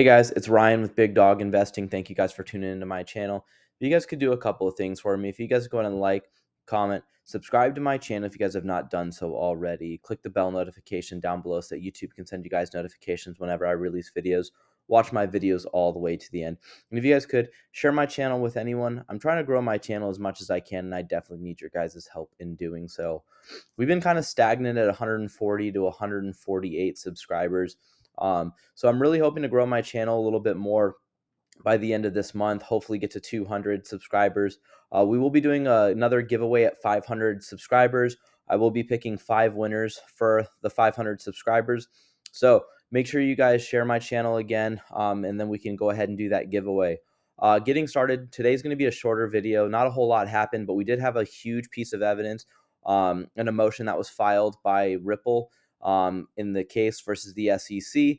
Hey guys, it's Ryan with Big Dog Investing. Thank you guys for tuning into my channel. If you guys could do a couple of things for me, if you guys go ahead and like, comment, subscribe to my channel if you guys have not done so already. Click the bell notification down below so that YouTube can send you guys notifications whenever I release videos. Watch my videos all the way to the end. And if you guys could share my channel with anyone, I'm trying to grow my channel as much as I can, and I definitely need your guys' help in doing so. We've been kind of stagnant at 140 to 148 subscribers. So I'm really hoping to grow my channel a little bit more by the end of this month, hopefully get to 200 subscribers. We will be doing another giveaway at 500 subscribers. I will be picking 5 winners for the 500 subscribers. So make sure you guys share my channel again, and then we can go ahead and do that giveaway. Getting started, today's going to be a shorter video. Not a whole lot happened, but we did have a huge piece of evidence, an motion that was filed by Ripple in the case versus the SEC.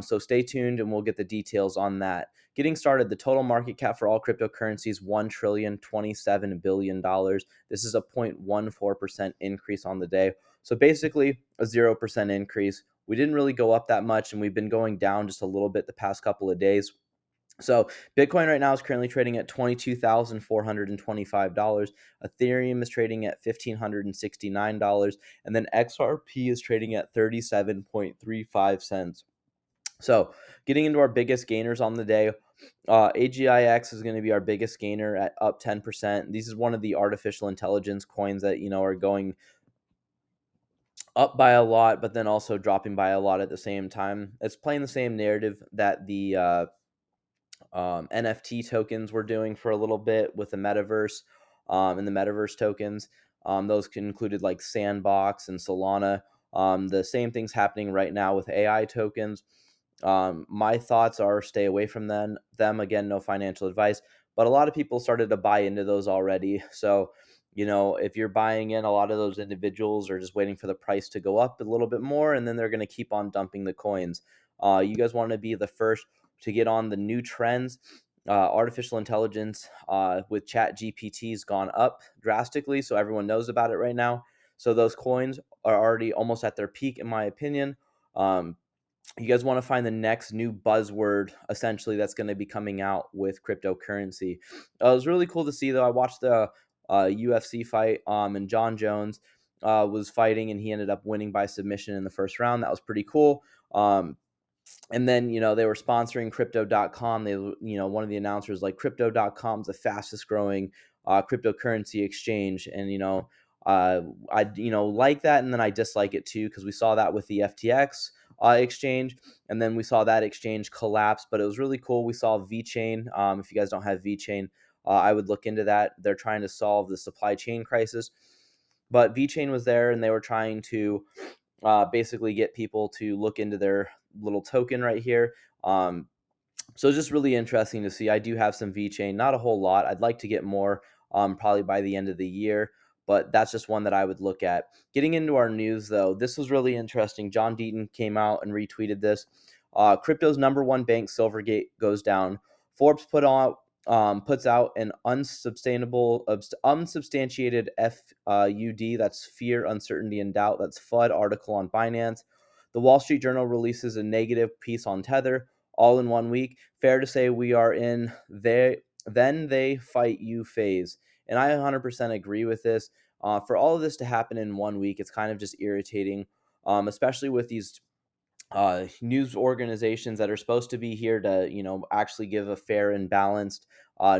So stay tuned and we'll get the details on that. Getting started, the total market cap for all cryptocurrencies, $1,027 billion. This is a 0.14% increase on the day. So basically a 0% increase. We didn't really go up that much, and we've been going down just a little bit the past couple of days. So Bitcoin right now is currently trading at $22,425. Ethereum is trading at $1,569. And then XRP is trading at 37.35 cents. So getting into our biggest gainers on the day, AGIX is going to be our biggest gainer at up 10%. This is one of the artificial intelligence coins that, are going up by a lot, but then also dropping by a lot at the same time. It's playing the same narrative that the NFT tokens were doing for a little bit with the metaverse and the metaverse tokens. Those included like Sandbox and Solana. The same thing's happening right now with AI tokens. My thoughts are stay away from them. Again, no financial advice, but a lot of people started to buy into those already. So, if you're buying in, a lot of those individuals are just waiting for the price to go up a little bit more, and then they're going to keep on dumping the coins. You guys want to be the first to get on the new trends. Artificial intelligence with Chat GPT's gone up drastically, so everyone knows about it right now. So those coins are already almost at their peak, in my opinion. You guys want to find the next new buzzword essentially that's going to be coming out with cryptocurrency. It was really cool to see, though. I watched the UFC fight, and John Jones was fighting, and he ended up winning by submission in the first round. That was pretty cool. And then, they were sponsoring crypto.com. They, one of the announcers like crypto.com is the fastest growing cryptocurrency exchange. And, I, like that. And then I dislike it too, because we saw that with the FTX exchange. And then we saw that exchange collapse, but it was really cool. We saw VChain. If you guys don't have VChain, I would look into that. They're trying to solve the supply chain crisis. But VChain was there, and they were trying to basically get people to look into their little token right here. So it's just really interesting to see. I do have some VChain, not a whole lot. I'd like to get more probably by the end of the year, but that's just one that I would look at. Getting into our news, though, this was really interesting. John Deaton came out and retweeted this. Crypto's number one bank, Silvergate, goes down. Forbes puts out an unsubstantiated FUD, that's fear, uncertainty, and doubt, that's FUD article on Binance. The Wall Street Journal releases a negative piece on Tether, all in 1 week. Fair to say we are in then they fight you phase. And I 100% agree with this. For all of this to happen in 1 week, it's kind of just irritating, especially with these news organizations that are supposed to be here to, actually give a fair and balanced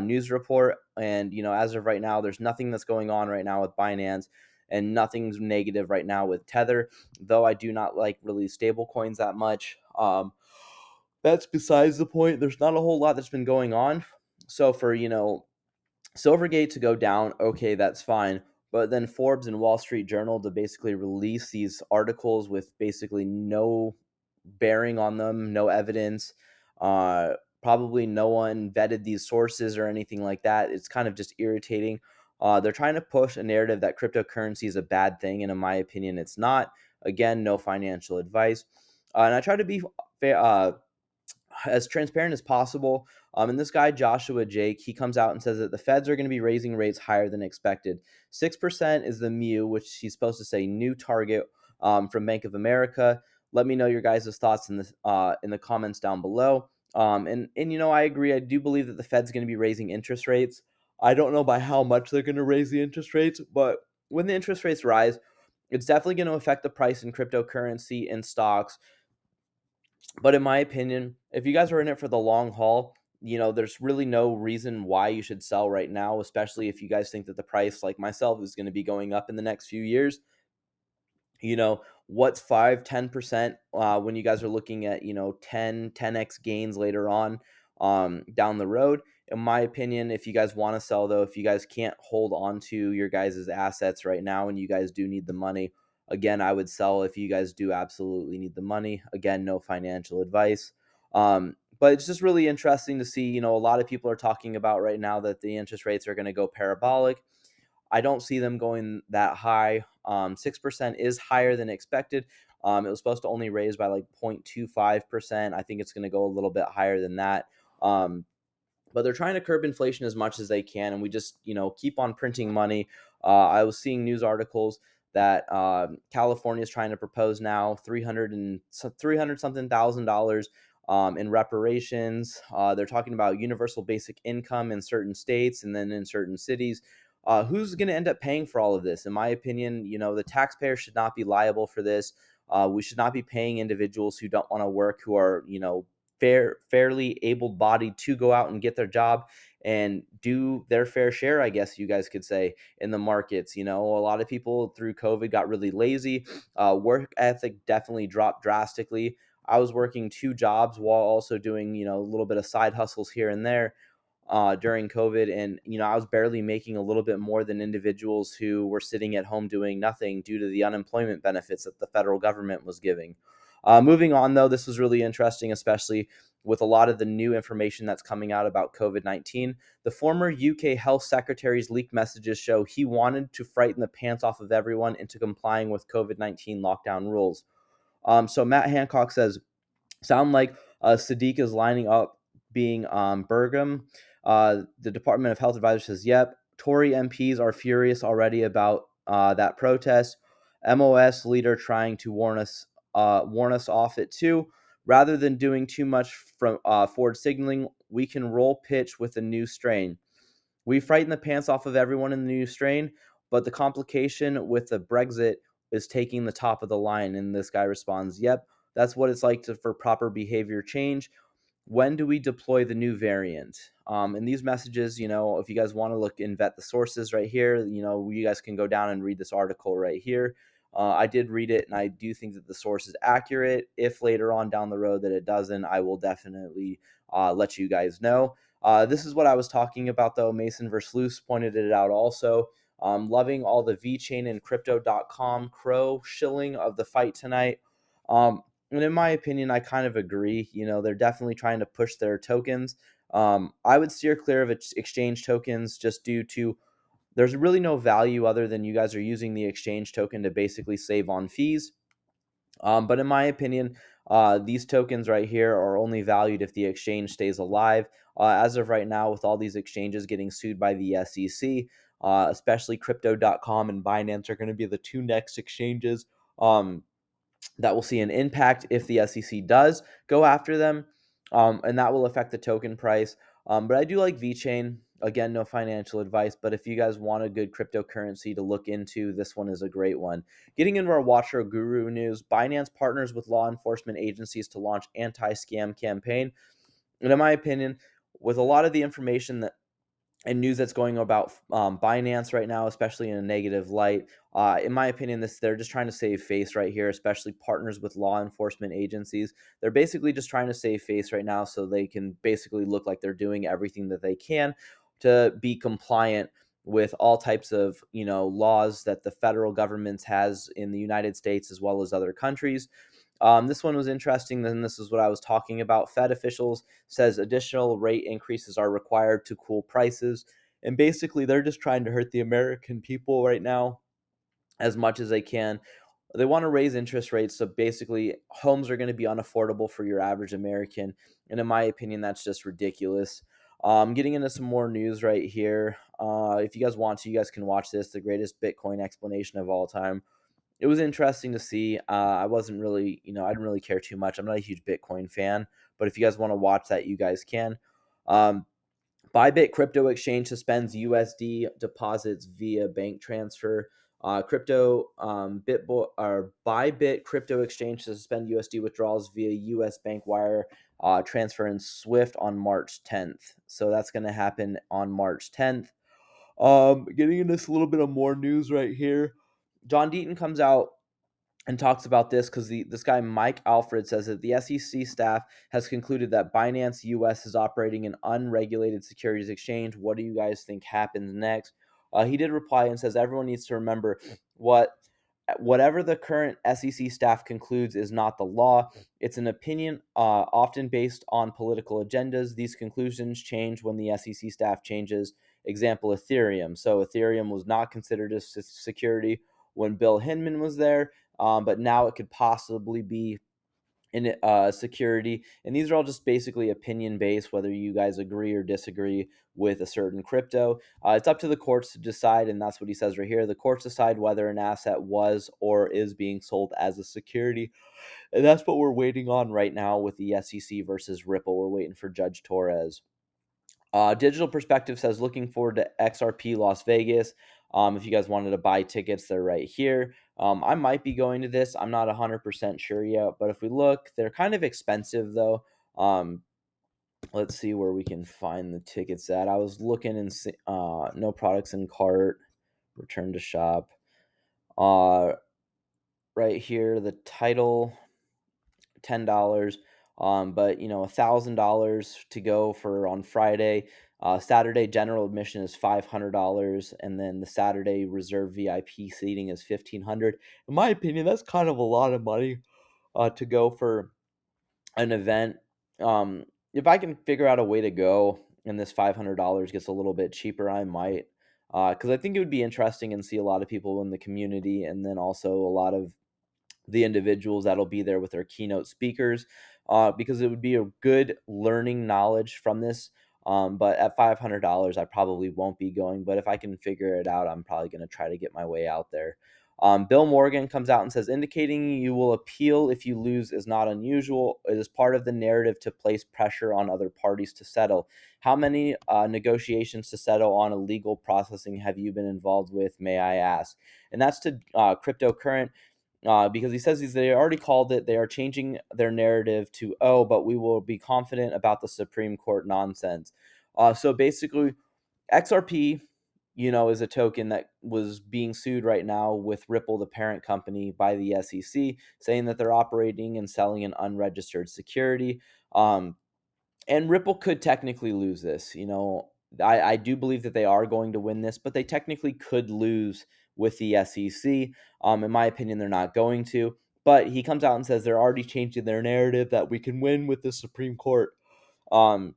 news report. And, as of right now, there's nothing that's going on right now with Binance, and nothing's negative right now with Tether, though I do not like really stable coins that much. That's besides the point. There's not a whole lot that's been going on. So for, Silvergate to go down, okay, that's fine. But then Forbes and Wall Street Journal to basically release these articles with basically no bearing on them, no evidence. Probably no one vetted these sources or anything like that. It's kind of just irritating. They're trying to push a narrative that cryptocurrency is a bad thing, and in my opinion, it's not. Again, no financial advice. And I try to be as transparent as possible. And this guy, Joshua Jake, he comes out and says that the feds are going to be raising rates higher than expected. 6% is the MU, which he's supposed to say new target from Bank of America. Let me know your guys' thoughts in the comments down below. And I agree. I do believe that the Fed's going to be raising interest rates. I don't know by how much they're going to raise the interest rates, but when the interest rates rise, it's definitely going to affect the price in cryptocurrency and stocks. But in my opinion, if you guys are in it for the long haul, there's really no reason why you should sell right now, especially if you guys think that the price, like myself, is going to be going up in the next few years. What's 5-10% when you guys are looking at 10x gains later on down the road. In my opinion, if you guys want to sell, though, if you guys can't hold on to your guys' assets right now and you guys do need the money, again, I would sell if you guys do absolutely need the money. Again, no financial advice. But it's just really interesting to see. A lot of people are talking about right now that the interest rates are going to go parabolic. I don't see them going that high. 6% is higher than expected. It was supposed to only raise by like 0.25%. I think it's going to go a little bit higher than that. But they're trying to curb inflation as much as they can, and we just keep on printing money. I was seeing news articles that California is trying to propose now 300 something thousand dollars in reparations. They're talking about universal basic income in certain states and then in certain cities. Who's going to end up paying for all of this? In my opinion, the taxpayer should not be liable for this. We should not be paying individuals who don't want to work, who are fairly able-bodied to go out and get their job and do their fair share, I guess you guys could say, in the markets. A lot of people through COVID got really lazy. Work ethic definitely dropped drastically. I was working two jobs while also doing a little bit of side hustles here and there during COVID. And, I was barely making a little bit more than individuals who were sitting at home doing nothing due to the unemployment benefits that the federal government was giving. Moving on, though, this was really interesting, especially with a lot of the new information that's coming out about COVID-19. The former UK health secretary's leaked messages show he wanted to frighten the pants off of everyone into complying with COVID-19 lockdown rules. So Matt Hancock says, sound like Sadiq is lining up being Burgum. The Department of Health advisor says, yep. Tory MPs are furious already about that protest. MOS leader trying to warn us off it too. Rather than doing too much from forward signaling, we can roll pitch with a new strain. We frighten the pants off of everyone in the new strain, but the complication with the Brexit is taking the top of the line. And this guy responds, yep, that's what it's like for proper behavior change. When do we deploy the new variant? And these messages, if you guys want to look and vet the sources right here, you guys can go down and read this article right here. I did read it, and I do think that the source is accurate. If later on down the road that it doesn't, I will definitely let you guys know. This is what I was talking about, though. Mason Versluis pointed it out also. Loving all the VChain and crypto.com crow shilling of the fight tonight. And in my opinion, I kind of agree. They're definitely trying to push their tokens. I would steer clear of exchange tokens just due to there's really no value other than you guys are using the exchange token to basically save on fees. But in my opinion, these tokens right here are only valued if the exchange stays alive. As of right now, with all these exchanges getting sued by the SEC, especially crypto.com and Binance are going to be the two next exchanges that will see an impact if the SEC does go after them, and that will affect the token price. But I do like VChain. Again, no financial advice, but if you guys want a good cryptocurrency to look into, this one is a great one. Getting into our Watcher Guru news, Binance partners with law enforcement agencies to launch anti-scam campaign. And in my opinion, with a lot of the information that and news that's going about Binance right now, especially in a negative light. In my opinion, they're just trying to save face right here, especially partners with law enforcement agencies. They're basically just trying to save face right now so they can basically look like they're doing everything that they can to be compliant with all types of laws that the federal government has in the United States as well as other countries. This one was interesting. Then this is what I was talking about. Fed officials says additional rate increases are required to cool prices, and basically they're just trying to hurt the American people right now as much as they can. They want to raise interest rates, so basically homes are going to be unaffordable for your average American, and in my opinion, that's just ridiculous. Getting into some more news right here. If you guys want to, you guys can watch this, the greatest Bitcoin explanation of all time. It was interesting to see. I wasn't really, I didn't really care too much. I'm not a huge Bitcoin fan, but if you guys want to watch that, you guys can. Bybit crypto exchange suspends USD deposits via bank transfer. Bybit crypto exchange to suspend USD withdrawals via US bank wire transfer in Swift on March 10th. So that's going to happen on March 10th. Getting into this a little bit of more news right here. John Deaton comes out and talks about this because this guy Mike Alfred says that the SEC staff has concluded that Binance US is operating an unregulated securities exchange. What do you guys think happens next? He did reply and says everyone needs to remember whatever the current SEC staff concludes is not the law. It's an opinion, often based on political agendas. These conclusions change when the SEC staff changes. Example, Ethereum. So Ethereum was not considered a security when Bill Hinman was there, but now it could possibly be in security. And these are all just basically opinion based, whether you guys agree or disagree with a certain crypto. It's up to the courts to decide, and that's what he says right here. The courts decide whether an asset was or is being sold as a security. And that's what we're waiting on right now with the SEC versus Ripple. We're waiting for Judge Torres. Digital Perspective says looking forward to XRP Las Vegas. If you guys wanted to buy tickets, they're right here. I might be going to this. I'm not 100% sure yet, but if we look, they're kind of expensive though. Let's see where we can find the tickets at. I was looking and no products in cart, return to shop. Right here, the title, $10. But $1,000 to go for on Friday. Saturday general admission is $500, and then the Saturday reserve VIP seating is $1,500. In my opinion, that's kind of a lot of money to go for an event. If I can figure out a way to go and this $500 gets a little bit cheaper, I might. Because I think it would be interesting and see a lot of people in the community, and then also a lot of the individuals that'll be there with their keynote speakers, because it would be a good learning knowledge from this. But at $500, I probably won't be going. But if I can figure it out, I'm probably going to try to get my way out there. Bill Morgan comes out and says, indicating you will appeal if you lose is not unusual. It is part of the narrative to place pressure on other parties to settle. How many negotiations to settle on illegal processing have you been involved with, may I ask? And that's to cryptocurrency, because he says they already called it. They are changing their narrative to, oh, but we will be confident about the Supreme Court nonsense. So basically, XRP, is a token that was being sued right now with Ripple, the parent company, by the SEC, saying that they're operating and selling an unregistered security. And Ripple could technically lose this. I do believe that they are going to win this, but they technically could lose with the SEC. In my opinion, they're not going to. But he comes out and says they're already changing their narrative that we can win with the Supreme Court. Um,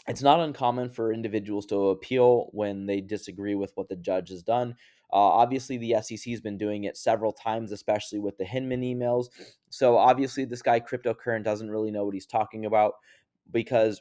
it's not uncommon for individuals to appeal when they disagree with what the judge has done. Obviously, the SEC has been doing it several times, especially with the Hinman emails. So obviously, this guy, Cryptocurrent, doesn't really know what he's talking about, because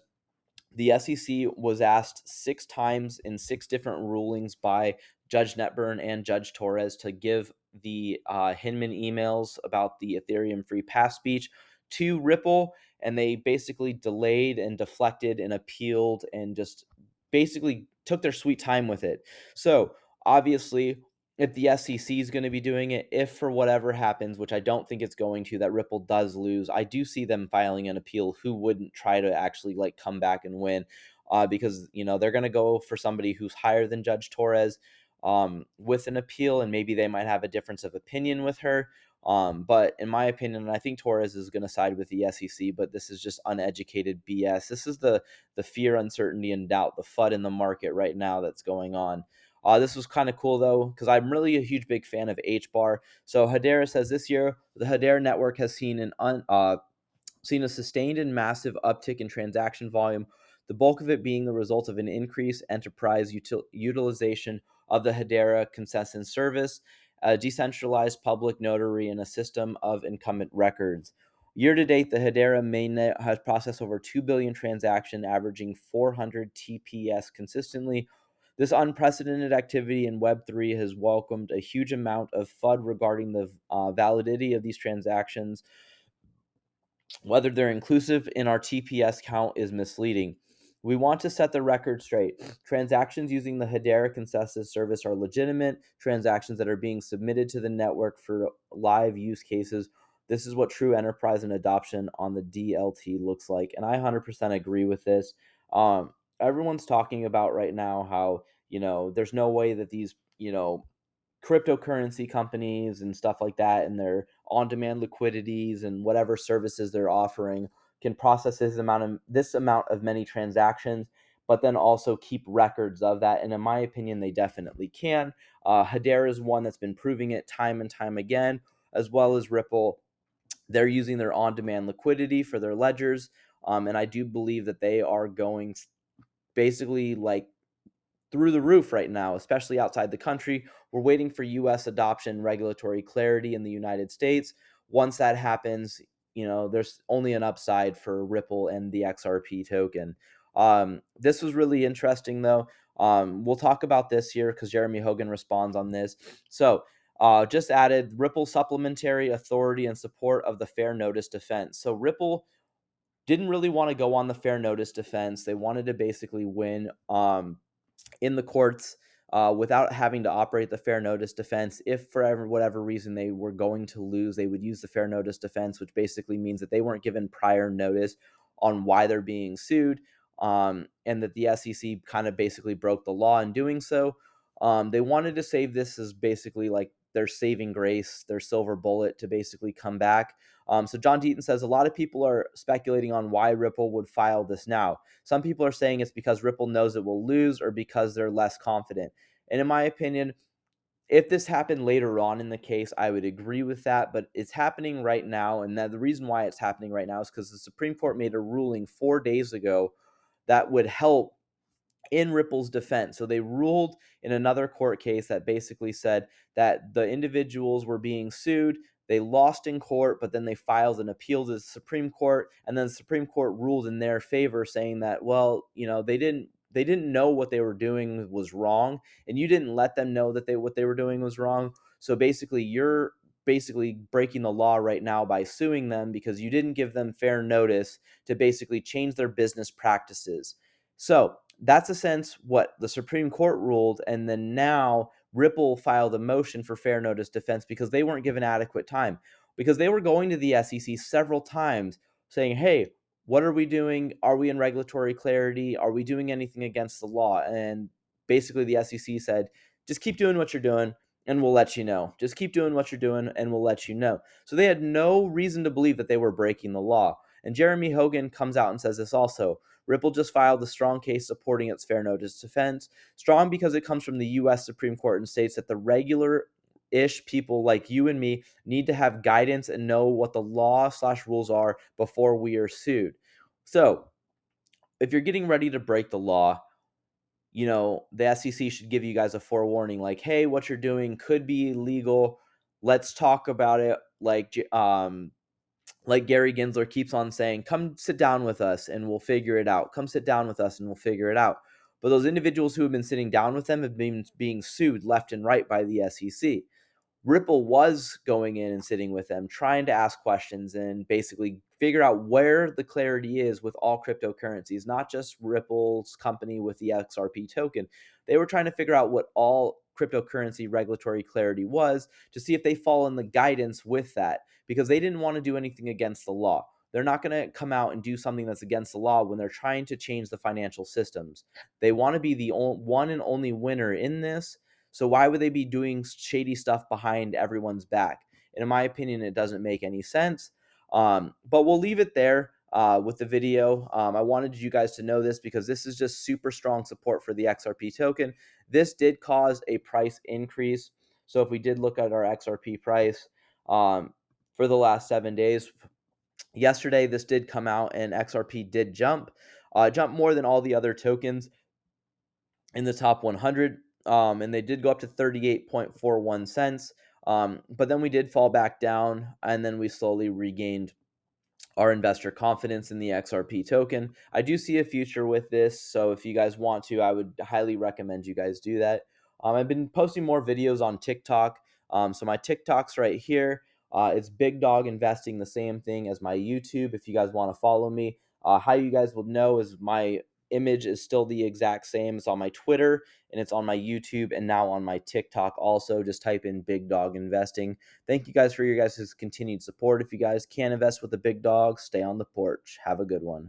the SEC was asked 6 times in 6 different rulings by Judge Netburn and Judge Torres to give the Hinman emails about the Ethereum free pass speech to Ripple, and they basically delayed and deflected and appealed and just basically took their sweet time with it. So obviously, if the SEC is going to be doing it, if for whatever happens, which I don't think it's going to, that Ripple does lose, I do see them filing an appeal. Who wouldn't try to actually come back and win? Because they're going to go for somebody who's higher than Judge Torres with an appeal, and maybe they might have a difference of opinion with her. But in my opinion, I think Torres is going to side with the SEC, but this is just uneducated BS. This is the fear, uncertainty, and doubt, the FUD in the market right now that's going on. This was kind of cool, though, because I'm really a huge big fan of HBAR. So Hedera says this year, the Hedera network has seen a sustained and massive uptick in transaction volume, the bulk of it being the result of an increased enterprise utilization of the Hedera consensus service, a decentralized public notary, and a system of incumbent records. Year to date, the Hedera mainnet has processed over 2 billion transactions, averaging 400 TPS consistently. This unprecedented activity in Web3 has welcomed a huge amount of FUD regarding the validity of these transactions, Whether they're inclusive in our TPS count is misleading. We want to set the record straight. Transactions using the Hedera consensus service are legitimate transactions that are being submitted to the network for live use cases. This is what true enterprise and adoption on the DLT looks like. And I 100% agree with this. Everyone's talking about right now how, there's no way that these, cryptocurrency companies and stuff like that and their on-demand liquidities and whatever services they're offering can process this amount of many transactions, but then also keep records of that. And in my opinion, they definitely can. Hedera is one that's been proving it time and time again, as well as Ripple. They're using their on-demand liquidity for their ledgers, and I do believe that they are going basically like through the roof right now, especially outside the country. We're waiting for US adoption, regulatory clarity in the United States. Once that happens, there's only an upside for Ripple and the XRP token. This was really interesting, though. We'll talk about this here because Jeremy Hogan responds on this. So, just added Ripple supplementary authority and support of the fair notice defense. So, Ripple didn't really want to go on the fair notice defense. They wanted to basically win. In the courts without having to operate the fair notice defense. If for whatever reason they were going to lose, they would use the fair notice defense, which basically means that they weren't given prior notice on why they're being sued, and that the SEC kind of basically broke the law in doing so. They wanted to save this as basically like their saving grace, their silver bullet to basically come back. So John Deaton says a lot of people are speculating on why Ripple would file this now. Some people are saying it's because Ripple knows it will lose or because they're less confident. And in my opinion, if this happened later on in the case, I would agree with that, but it's happening right now. And the reason why it's happening right now is because the Supreme Court made a ruling 4 days ago that would help in Ripple's defense. So they ruled in another court case that basically said that the individuals were being sued. They lost in court, but then they filed an appeal to the Supreme Court, and then the Supreme Court ruled in their favor, saying that, well, they didn't know what they were doing was wrong, and you didn't let them know that what they were doing was wrong. So basically, you're basically breaking the law right now by suing them because you didn't give them fair notice to basically change their business practices. So that's a sense what the Supreme Court ruled, and then now Ripple filed a motion for fair notice defense because they weren't given adequate time, because they were going to the SEC several times saying, hey, what are we doing? Are we in regulatory clarity? Are we doing anything against the law? And basically the SEC said, just keep doing what you're doing and we'll let you know. Just keep doing what you're doing and we'll let you know. So they had no reason to believe that they were breaking the law. And Jeremy Hogan comes out and says this also. Ripple just filed a strong case supporting its fair notice defense. Strong because it comes from the U.S. Supreme Court and states that the regular-ish people like you and me need to have guidance and know what the law/rules are before we are sued. So if you're getting ready to break the law, the SEC should give you guys a forewarning like, hey, what you're doing could be illegal. Let's talk about it. Like Gary Gensler keeps on saying, come sit down with us and we'll figure it out. Come sit down with us and we'll figure it out. But those individuals who have been sitting down with them have been being sued left and right by the SEC. Ripple was going in and sitting with them, trying to ask questions and basically figure out where the clarity is with all cryptocurrencies, not just Ripple's company with the XRP token. They were trying to figure out what all cryptocurrency regulatory clarity was to see if they fall in the guidance with that, because they didn't want to do anything against the law. They're not going to come out and do something that's against the law when they're trying to change the financial systems. They want to be the one and only winner in this. So why would they be doing shady stuff behind everyone's back? And in my opinion, it doesn't make any sense. But we'll leave it there with the video. I wanted you guys to know this because this is just super strong support for the XRP token. This did cause a price increase. So if we did look at our XRP price for the last 7 days, yesterday this did come out and XRP did jump more than all the other tokens in the top 100, and they did go up to 38.41 cents. But then we did fall back down, and then we slowly regained our investor confidence in the XRP token. I do see a future with this, so if you guys want to, I would highly recommend you guys do that. I've been posting more videos on TikTok, so my TikTok's right here. It's Big Dog Investing, the same thing as my YouTube. If you guys want to follow me, how you guys will know is my image is still the exact same. It's on my Twitter and it's on my YouTube and now on my TikTok also. Just type in Big Dog Investing. Thank you guys for your guys' continued support. If you guys can invest with the big dog, stay on the porch. Have a good one.